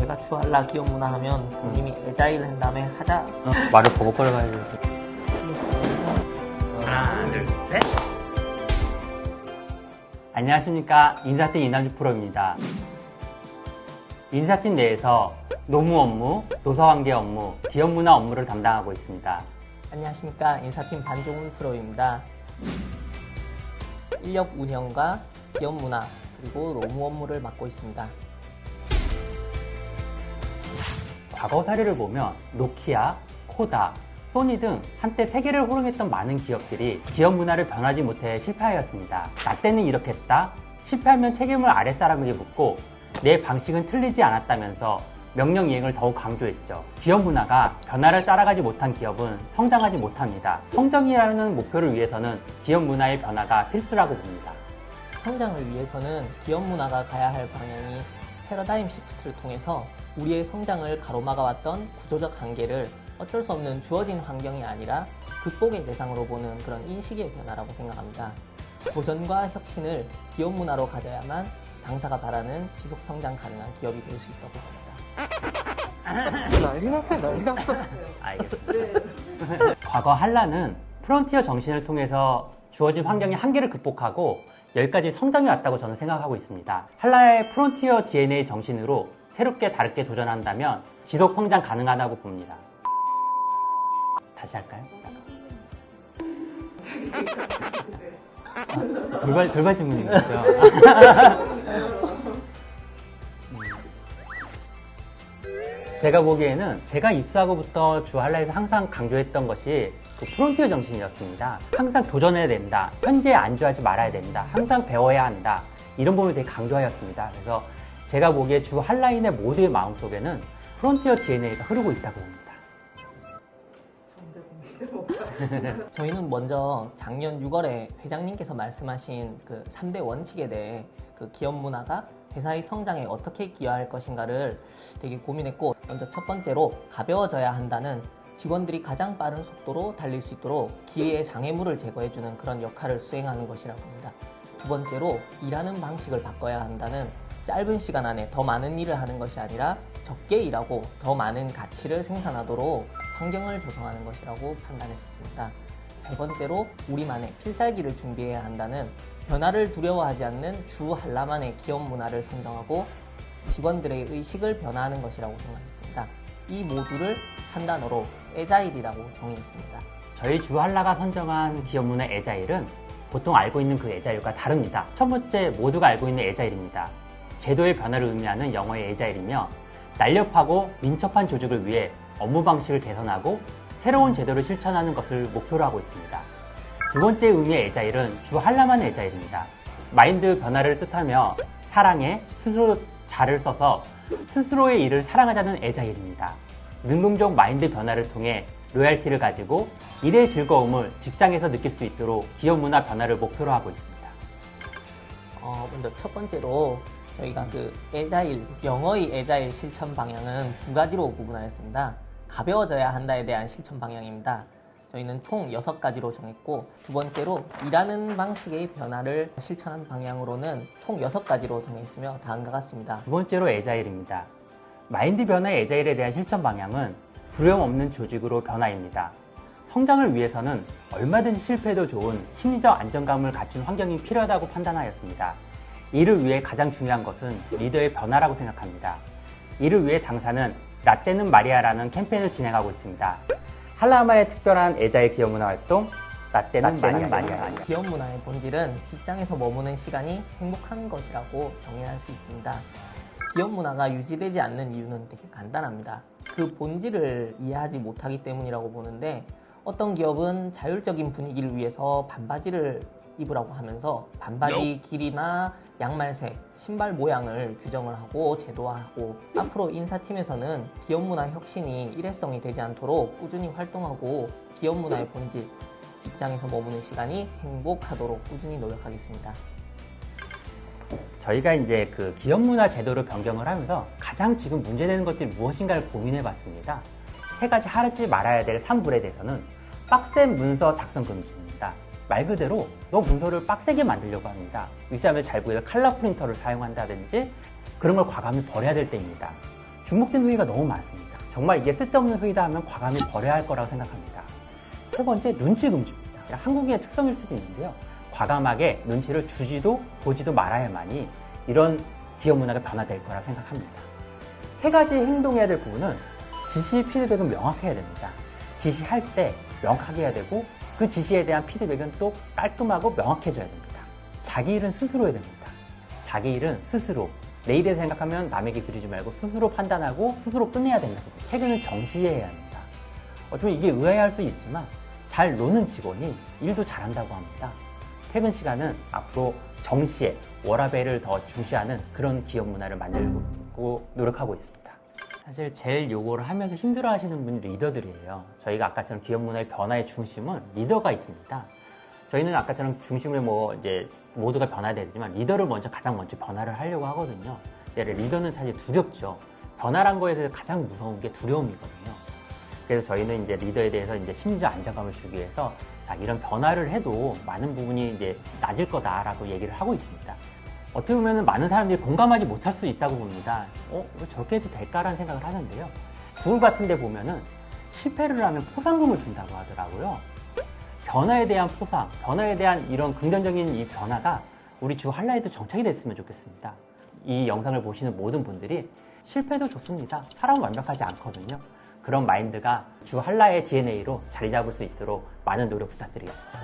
제가 주할라 기업 문화 하면 부모님이 에자일 한 다음에 하자. 말을 버벅거려 가야지. 하나, 둘, 셋. 안녕하십니까. 인사팀 이남주 프로입니다. 인사팀 내에서 노무 업무, 도서관계 업무, 기업 문화 업무를 담당하고 있습니다. 안녕하십니까. 인사팀 반종훈 프로입니다. 인력 운영과 기업 문화 그리고 노무 업무를 맡고 있습니다. 과거 사례를 보면 노키아, 코다, 소니 등 한때 세계를 호령했던 많은 기업들이 기업 문화를 변하지 못해 실패하였습니다. 나 때는 이렇게 했다, 실패하면 책임을 아랫사람에게 묻고 내 방식은 틀리지 않았다면서 명령 이행을 더욱 강조했죠. 기업 문화가 변화를 따라가지 못한 기업은 성장하지 못합니다. 성장이라는 목표를 위해서는 기업 문화의 변화가 필수라고 봅니다. 성장을 위해서는 기업 문화가 가야 할 방향이 패러다임 시프트를 통해서 우리의 성장을 가로막아왔던 구조적 한계를 어쩔 수 없는 주어진 환경이 아니라 극복의 대상으로 보는 그런 인식의 변화라고 생각합니다. 도전과 혁신을 기업 문화로 가져야만 당사가 바라는 지속 성장 가능한 기업이 될 수 있다고 봅니다. 난리 났어. 알겠습니다. 과거 한라는 프론티어 정신을 통해서 주어진 환경의 한계를 극복하고 여기까지 성장해 왔다고 저는 생각하고 있습니다. 한라의 프론티어 DNA 정신으로 새롭게 다르게 도전한다면 지속 성장 가능하다고 봅니다. 다시 할까요? 돌발 질문인 거죠? 제가 보기에는 제가 입사하고부터 주한라에서 항상 강조했던 것이 그 프론티어 정신이었습니다. 항상 도전해야 된다. 현재에 안주하지 말아야 된다. 항상 배워야 한다. 이런 부분을 되게 강조하였습니다. 그래서 제가 보기에 주한라인의 모두의 마음속에는 프론티어 DNA가 흐르고 있다고 봅니다. 저희는 먼저 작년 6월에 회장님께서 말씀하신 그 3대 원칙에 대해 그 기업 문화가 회사의 성장에 어떻게 기여할 것인가를 되게 고민했고, 먼저 첫 번째로 가벼워져야 한다는, 직원들이 가장 빠른 속도로 달릴 수 있도록 기회의 장애물을 제거해주는 그런 역할을 수행하는 것이라고 합니다. 두 번째로 일하는 방식을 바꿔야 한다는, 짧은 시간 안에 더 많은 일을 하는 것이 아니라 적게 일하고 더 많은 가치를 생산하도록 환경을 조성하는 것이라고 판단했습니다. 세 번째로 우리만의 필살기를 준비해야 한다는, 변화를 두려워하지 않는 주 한라만의 기업 문화를 선정하고 직원들의 의식을 변화하는 것이라고 생각했습니다. 이 모두를 한 단어로 에자일이라고 정의했습니다. 저희 주한라가 선정한 기업 문화 에자일은 보통 알고 있는 그 에자일과 다릅니다. 첫 번째, 모두가 알고 있는 에자일입니다. 제도의 변화를 의미하는 영어의 에자일이며, 날렵하고 민첩한 조직을 위해 업무 방식을 개선하고 새로운 제도를 실천하는 것을 목표로 하고 있습니다. 두 번째 의미의 에자일은 주한라만의 에자일입니다. 마인드 변화를 뜻하며 사랑에 스스로 자를 써서 스스로의 일을 사랑하자는 에자일입니다. 능동적 마인드 변화를 통해 로얄티를 가지고 일의 즐거움을 직장에서 느낄 수 있도록 기업 문화 변화를 목표로 하고 있습니다. 먼저 첫 번째로 저희가 그 에자일, 영어의 에자일 실천 방향은 두 가지로 구분하였습니다. 가벼워져야 한다에 대한 실천 방향입니다. 저희는 총 6가지로 정했고, 두 번째로 일하는 방식의 변화를 실천한 방향으로는 총 6가지로 정했으며 다음과 같습니다. 두 번째로 에자일입니다. 마인드 변화의 에자일에 대한 실천 방향은 두려움 없는 조직으로 변화입니다. 성장을 위해서는 얼마든지 실패해도 좋은 심리적 안정감을 갖춘 환경이 필요하다고 판단하였습니다. 이를 위해 가장 중요한 것은 리더의 변화라고 생각합니다. 이를 위해 당사는 라떼는 마리아라는 캠페인을 진행하고 있습니다. 한라마의 특별한 에자일 기업 문화 활동, 라떼는 마리아. 기업 문화의 본질은 직장에서 머무는 시간이 행복한 것이라고 정의할 수 있습니다. 기업 문화가 유지되지 않는 이유는 되게 간단합니다. 그 본질을 이해하지 못하기 때문이라고 보는데, 어떤 기업은 자율적인 분위기를 위해서 반바지를 입으라고 하면서 반바지 길이나 양말색, 신발 모양을 규정을 하고 제도화하고, 앞으로 인사팀에서는 기업 문화 혁신이 일회성이 되지 않도록 꾸준히 활동하고 기업 문화의 본질, 직장에서 머무는 시간이 행복하도록 꾸준히 노력하겠습니다. 저희가 이제 그 기업 문화 제도를 변경을 하면서 가장 지금 문제되는 것들이 무엇인가를 고민해 봤습니다. 세 가지 하지 말아야 될 3불에 대해서는 빡센 문서 작성 금지입니다. 말 그대로 너 문서를 빡세게 만들려고 합니다. 위사람들 잘 보이는 컬러 프린터를 사용한다든지 그런 걸 과감히 버려야 될 때입니다. 중복된 후의가 너무 많습니다. 정말 이게 쓸데없는 후의다 하면 과감히 버려야 할 거라고 생각합니다. 세 번째, 눈치 금지입니다. 한국인의 특성일 수도 있는데요. 과감하게 눈치를 주지도 보지도 말아야만이 이런 기업 문화가 변화될 거라 생각합니다. 세 가지 행동해야 될 부분은 지시, 피드백은 명확해야 됩니다. 지시할 때 명확하게 해야 되고 그 지시에 대한 피드백은 또 깔끔하고 명확해져야 됩니다. 자기 일은 스스로 해야 됩니다. 자기 일은 스스로. 내 일에 생각하면 남에게 그리지 말고 스스로 판단하고 스스로 끝내야 된다고. 퇴근은 정시에 해야 합니다. 어쩌면 이게 의아해할 수 있지만 잘 노는 직원이 일도 잘한다고 합니다. 퇴근 시간은 앞으로 정시에 워라밸을 더 중시하는 그런 기업 문화를 만들고 노력하고 있습니다. 사실 제일 요거를 하면서 힘들어 하시는 분이 리더들이에요. 저희가 아까처럼 기업 문화의 변화의 중심은 리더가 있습니다. 저희는 아까처럼 중심을 이제 모두가 변화해야 되지만 리더를 가장 먼저 변화를 하려고 하거든요. 리더는 사실 두렵죠. 변화란 거에 대해서 가장 무서운 게 두려움이거든요. 그래서 저희는 이제 리더에 대해서 이제 심리적 안정감을 주기 위해서 이런 변화를 해도 많은 부분이 이제 낮을 거다라고 얘기를 하고 있습니다. 어떻게 보면 많은 사람들이 공감하지 못할 수 있다고 봅니다. 왜 저렇게 해도 될까라는 생각을 하는데요. 구글 같은 데 보면은 실패를 하면 포상금을 준다고 하더라고요. 변화에 대한 포상, 변화에 대한 이런 긍정적인 이 변화가 우리 주 한라에도 정착이 됐으면 좋겠습니다. 이 영상을 보시는 모든 분들이 실패도 좋습니다. 사람은 완벽하지 않거든요. 그런 마인드가 주 한라의 DNA로 자리 잡을 수 있도록 많은 노력 부탁드리겠습니다.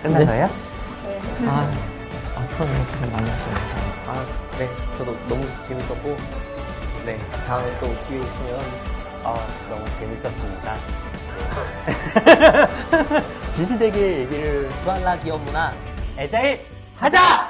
끝나서요? 네. 앞으로는 고생 많이 하셨습니다. 네. 저도 너무 재밌었고, 네. 다음에 또 기회 있으면, 너무 재밌었습니다. 진실되게 얘기를 주한라 기업 문화 애자일 하자!